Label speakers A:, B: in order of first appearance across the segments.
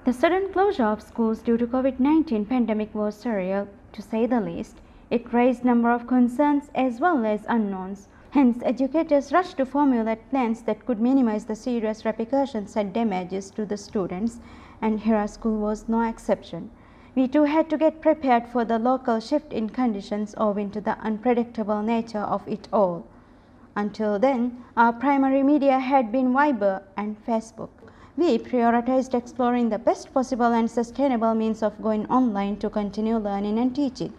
A: The sudden closure of schools due to COVID-19 pandemic was surreal, to say the least. It raised number of concerns as well as unknowns. Hence, educators rushed to formulate plans that could minimize the serious repercussions and damages to the students, and Hira School was no exception. We too had to get prepared for the local shift in conditions owing to the unpredictable nature of it all. Until then, our primary media had been Viber and Facebook. We prioritized exploring the best possible and sustainable means of going online to continue learning and teaching.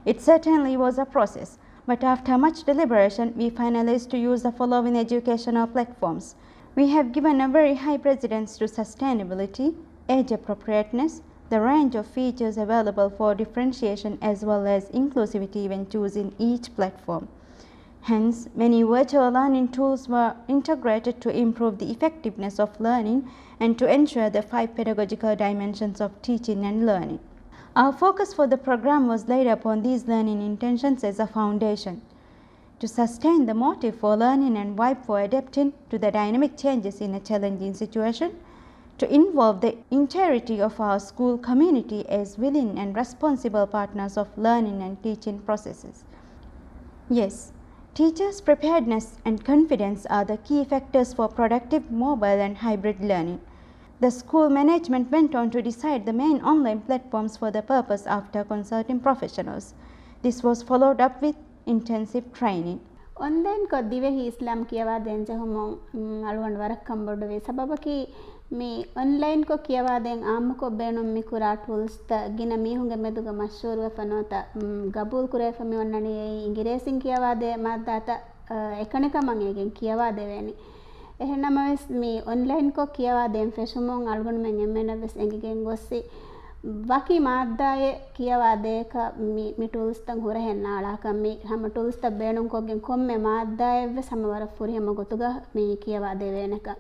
A: It certainly was a process, but after much deliberation, we finalized to use the following educational platforms. We have given a very high precedence to sustainability, age appropriateness, the range of features available for differentiation as well as inclusivity when choosing each platform. Hence, many virtual learning tools were integrated to improve the effectiveness of learning and to ensure the 5 pedagogical dimensions of teaching and learning. Our focus for the program was laid upon these learning intentions as a foundation. To sustain the motive for learning and vibe for adapting to the dynamic changes in a challenging situation, to involve the entirety of our school community as willing and responsible partners of learning and teaching processes. Yes, teachers' preparedness and confidence are the key factors for productive mobile and hybrid learning. The school management went on to decide the main online platforms for the purpose after consulting professionals. This was followed up with intensive training.
B: Online ko dive hi Islam kiyawa den je homo alwan warak kambodu ve sababaki me online ko kiyawa den am ko benum mikura tools ta gina mi hunge meduga mashuru fanota gabul kure fami onnani ingiresin kiyawa de madata ekanika man egen kiyawa de veni ehenama ves me online ko kiyawa den fesumon algon men emena ves engigen gossi Baki maaddaye kiyawaadeka mi tools tan hura hennaala kammi hama tools ta beenun kogen komme maaddaye ve samawara furi hama gotuga mi kiyawaade veneka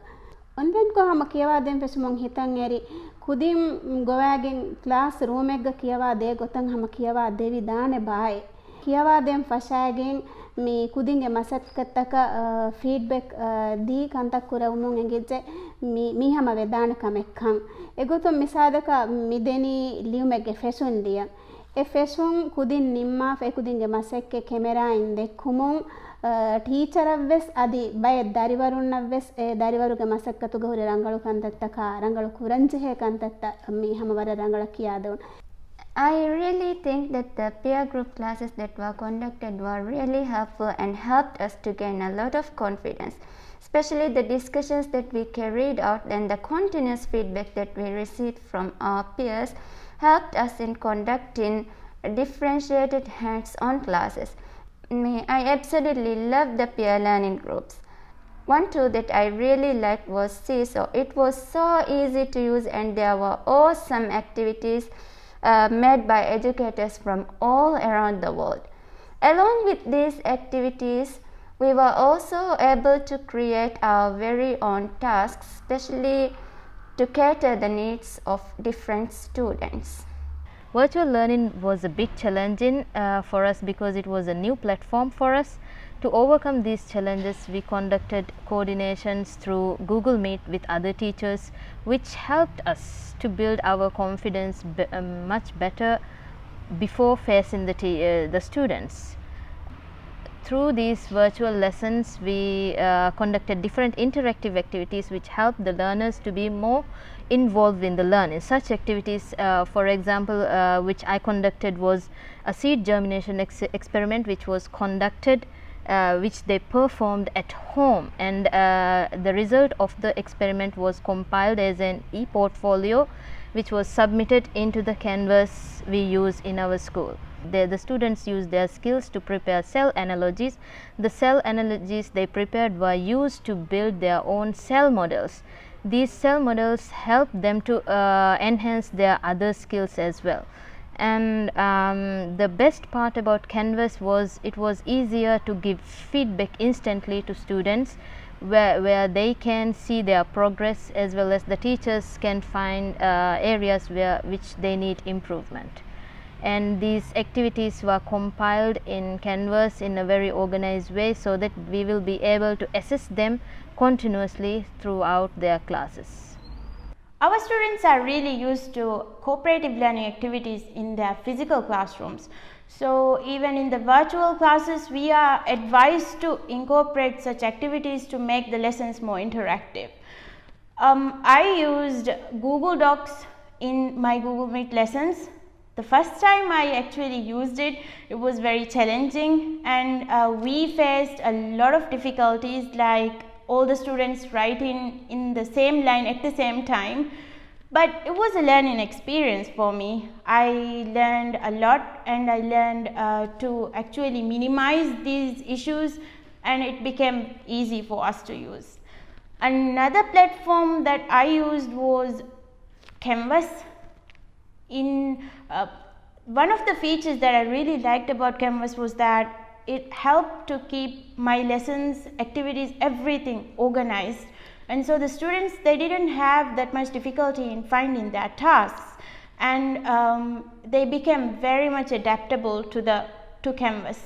B: online ko hama kiyawaden fesumon hitan eri kudim gowagen class room egga kiyawaade gotan hama kiyawaade vi daane baaye kiyawaden fashagen mi kudinge masatkataka feedback di kantak kurawmun engije mi hama vedana kamekkan egoto misadaka mideni liumege fesun dia e fesun kudin nimma fe kudinge masekke camera inde kumun teacher avves adi bay dariwarunavves e dariwaruge masakkatu gahuri rangalu kantattaka rangalu kuranche he kantatta mi hama wara rangala kiyadon.
C: I really think that the peer group classes that were conducted were really helpful and helped us to gain a lot of confidence, especially the discussions that we carried out and the continuous feedback that we received from our peers helped us in conducting differentiated hands-on classes. I absolutely loved the peer learning groups. One tool that I really liked was Seesaw. It was so easy to use and there were awesome activities made by educators from all around the world. Along with these activities, we were also able to create our very own tasks, especially to cater the needs of different students.
D: Virtual learning was a bit challenging for us because it was a new platform for us. To overcome these challenges, we conducted coordinations through Google Meet with other teachers, which helped us to build our confidence much better before facing the students. Through these virtual lessons, we conducted different interactive activities which helped the learners to be more involved in the learning. Such activities, for example, which I conducted was a seed germination experiment which was conducted which they performed at home, and the result of the experiment was compiled as an e-portfolio which was submitted into the canvas we use in our school. The students used their skills to prepare cell analogies. The cell analogies they prepared were used to build their own cell models. These cell models helped them to enhance their other skills as well. And the best part about Canvas was it was easier to give feedback instantly to students where they can see their progress, as well as the teachers can find areas which they need improvement. And these activities were compiled in Canvas in a very organized way so that we will be able to assess them continuously throughout their classes.
E: Our students are really used to cooperative learning activities in their physical classrooms. So even in the virtual classes, we are advised to incorporate such activities to make the lessons more interactive. I used Google Docs in my Google Meet lessons. The first time I actually used it, it was very challenging, and we faced a lot of difficulties, like all the students writing in the same line at the same time. But it was a learning experience for me. I learned a lot, and I learned to actually minimize these issues, and it became easy for us to use. Another platform that I used was Canvas. One of the features that I really liked about Canvas was that it helped to keep my lessons, activities, everything organized. And so the students, they didn't have that much difficulty in finding their tasks, and they became very much adaptable to Canvas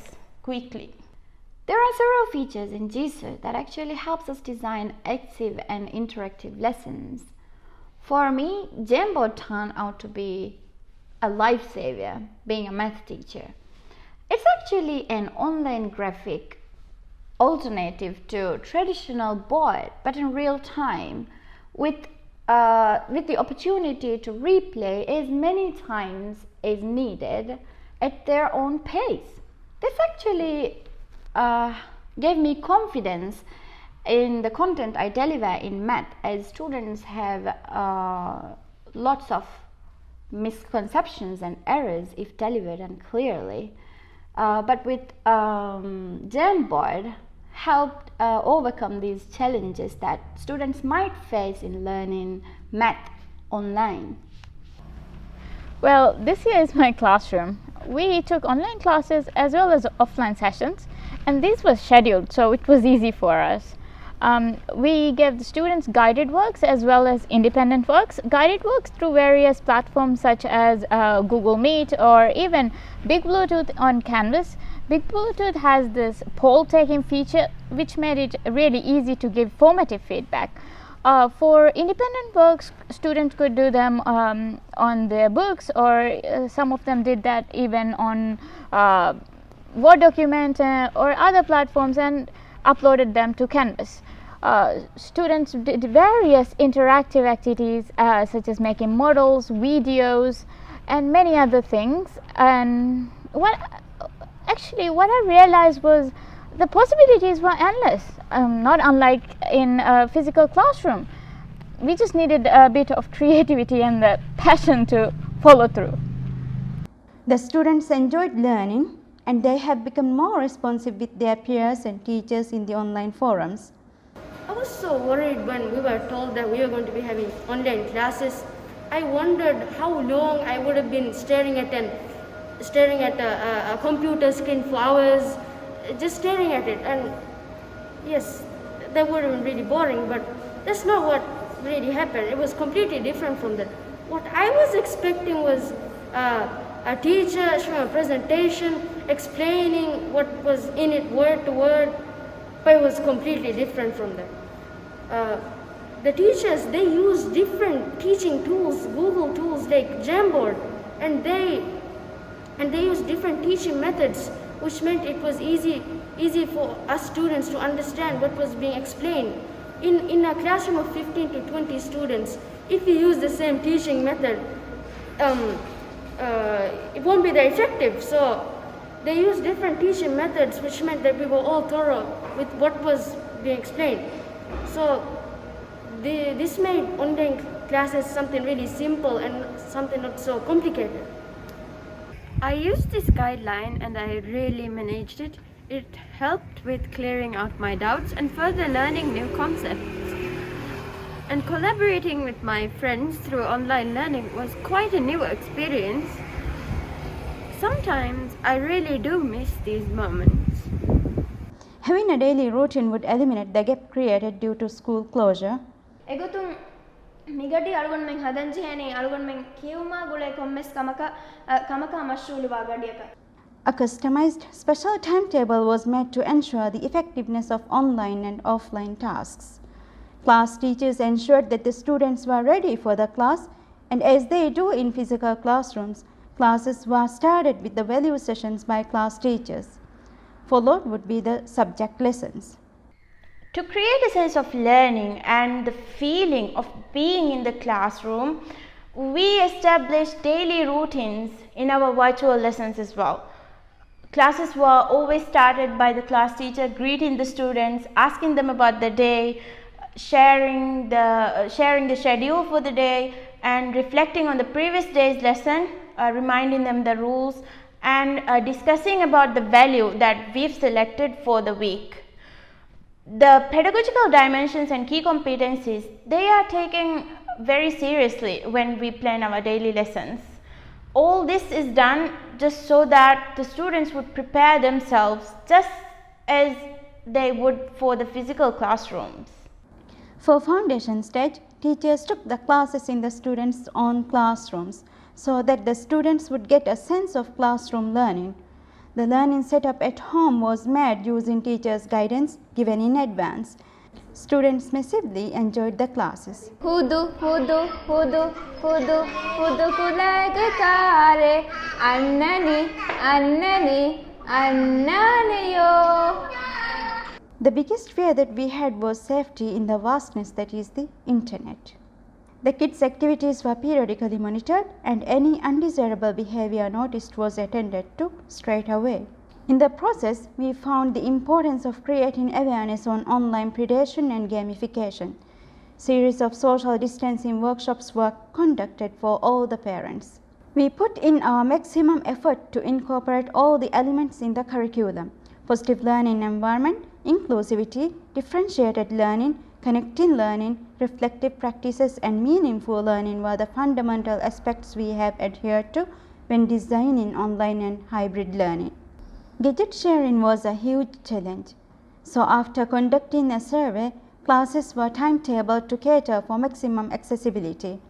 E: quickly.
C: There are several features in GSER that actually helps us design active and interactive lessons. For me, Jamboard turned out to be a lifesaver being a math teacher. It's actually an online graphic alternative to traditional board, but in real time, with the opportunity to replay as many times as needed at their own pace. This actually gave me confidence in the content I deliver in math, as students have lots of misconceptions and errors if delivered unclearly. But with Jamboard helped overcome these challenges that students might face in learning math online.
F: Well, this here is my classroom. We took online classes as well as offline sessions, and these were scheduled, so it was easy for us. We gave the students guided works as well as independent works. Guided works through various platforms such as Google Meet or even Big Bluetooth on Canvas. Big Bluetooth has this poll taking feature which made it really easy to give formative feedback. For independent works, students could do them on their books, or some of them did that even on Word document or other platforms and uploaded them to Canvas. Students did various interactive activities such as making models, videos, and many other things. And what I realized was the possibilities were endless, not unlike in a physical classroom. We just needed a bit of creativity and the passion to follow through.
A: The students enjoyed learning, and they have become more responsive with their peers and teachers in the online forums.
G: I was so worried when we were told that we were going to be having online classes. I wondered how long I would have been staring at a computer screen for hours, just staring at it. And yes, that would have been really boring, but that's not what really happened. It was completely different from that. What I was expecting was a teacher showing a presentation, explaining what was in it word to word, but it was completely different from that. The teachers, they use different teaching tools, Google tools like Jamboard, and they use different teaching methods, which meant it was easy for us students to understand what was being explained. In a classroom of 15 to 20 students, if we use the same teaching method, it won't be that effective. So they used different teaching methods, which meant that we were all thorough with what was being explained. So this made online classes something really simple and something not so complicated.
H: I used this guideline and I really managed it. It helped with clearing out my doubts and further learning new concepts. And collaborating with my friends through online learning was quite a new experience. Sometimes I really do miss these moments.
A: Having a daily routine would eliminate the gap created due to school closure.
I: එගොතුන් මිගඩි අලුගොන් මෙන් හදන්ජි හැනේ අලුගොන් මෙන් කියුමා ගුලේ කොම්මස් කමක මෂ්රූලවා ගඩියක.
A: A customized special timetable was made to ensure the effectiveness of online and offline tasks. Class teachers ensured that the students were ready for the class, and as they do in physical classrooms, classes were started with the value sessions by class teachers. Followed would be the subject lessons.
E: To create a sense of learning and the feeling of being in the classroom, we established daily routines in our virtual lessons as well. Classes were always started by the class teacher greeting the students, asking them about the day, sharing the schedule for the day, and reflecting on the previous day's lesson, reminding them the rules, and discussing about the value that we've selected for the week. The pedagogical dimensions and key competencies, they are taken very seriously when we plan our daily lessons. All this is done just so that the students would prepare themselves just as they would for the physical classrooms.
A: For foundation stage, teachers took the classes in the students' own classrooms so that the students would get a sense of classroom learning. The learning setup at home was made using teachers' guidance given in advance. Students massively enjoyed the classes.
C: Hudu, hudu, hudu, hudu, hudu kulagakare, annani, annani, annaniyo.
A: The biggest fear that we had was safety in the vastness that is the internet. The kids' activities were periodically monitored, and any undesirable behavior noticed was attended to straight away. In the process, we found the importance of creating awareness on online predation and gamification. Series of social distancing workshops were conducted for all the parents. We put in our maximum effort to incorporate all the elements in the curriculum: positive learning environment, inclusivity, differentiated learning, connecting learning, reflective practices, and meaningful learning were the fundamental aspects we have adhered to when designing online and hybrid learning. Gadget sharing was a huge challenge. So after conducting a survey, classes were timetabled to cater for maximum accessibility.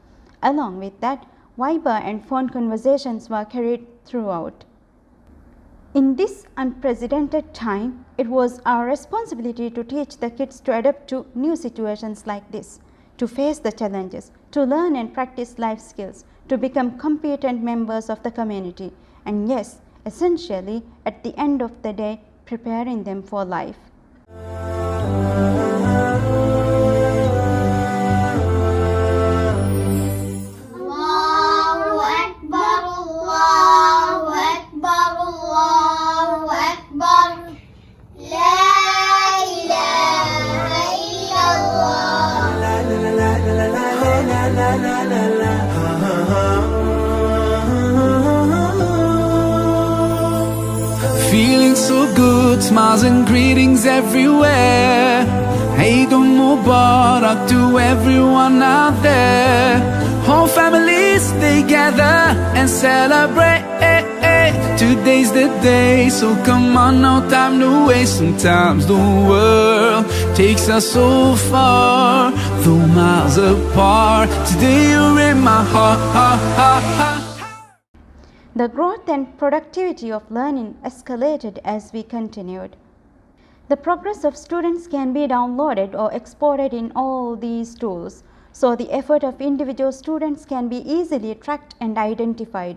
A: Along with that, Viber and phone conversations were carried throughout. In this unprecedented time, it was our responsibility to teach the kids to adapt to new situations like this, to face the challenges, to learn and practice life skills, to become competent members of the community, and yes, essentially, at the end of the day, preparing them for life.
J: Feeling so good, smiles and greetings everywhere. Eid Mubarak to everyone out there. Whole families they gather and celebrate. Today's the day, so come on, no time to waste. Sometimes the world takes us so far, though miles apart. Today you're in my heart.
A: The growth and productivity of learning escalated as we continued. The progress of students can be downloaded or exported in all these tools, so the effort of individual students can be easily tracked and identified.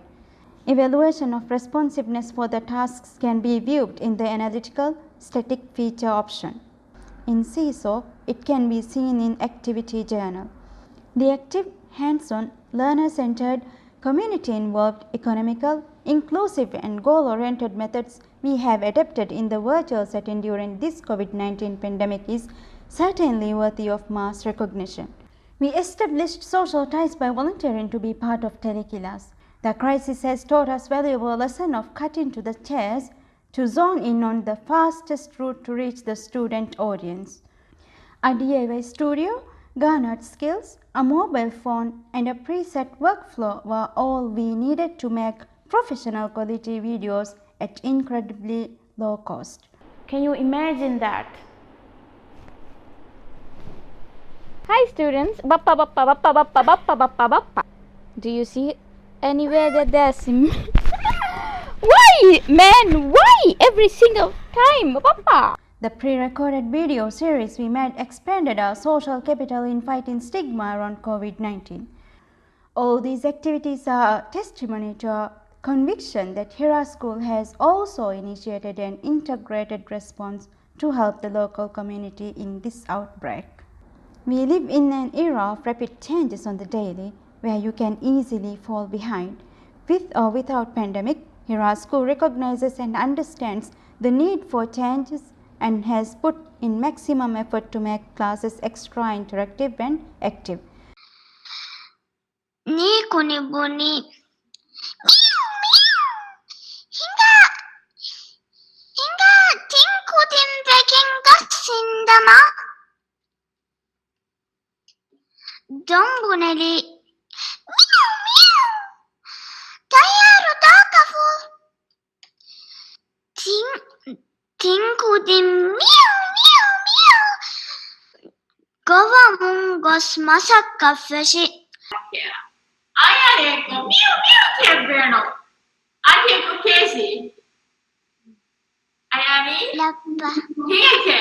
A: Evaluation of responsiveness for the tasks can be viewed in the analytical static feature option. In CISO, it can be seen in Activity Journal. The active, hands-on, learner-centered, community-involved, economical, inclusive and goal-oriented methods we have adapted in the virtual setting during this COVID-19 pandemic is certainly worthy of mass recognition. We established social ties by volunteering to be part of teleclass. The crisis has taught us valuable lesson of cutting to the chase to zone in on the fastest route to reach the student audience. A DIY studio, garnered skills, a mobile phone and a preset workflow were all we needed to make professional quality videos at incredibly low cost.
E: Can you imagine that?
F: Hi students, bappa bappa bappa bappa bappa bappa bappa. Do you see anywhere that there's Why, man, why every single time, bappa?
A: The pre-recorded video series we made expanded our social capital in fighting stigma around COVID-19. All these activities are a testimony to our conviction that Hira School has also initiated an integrated response to help the local community in this outbreak. We live in an era of rapid changes on the daily, where you can easily fall behind. With or without pandemic, Hira School recognizes and understands the need for changes and has put in maximum effort to make classes extra interactive and active.
K: Ni kunibuni. Hinga tinkudim beginga sindama. Dombuneli. Tayaru dakafu. Tinkudim Gova mungos masaka feshi.
L: Aya eko che brano. Ake ko kesi. Ayami.
K: Lappa.
L: Hinga che.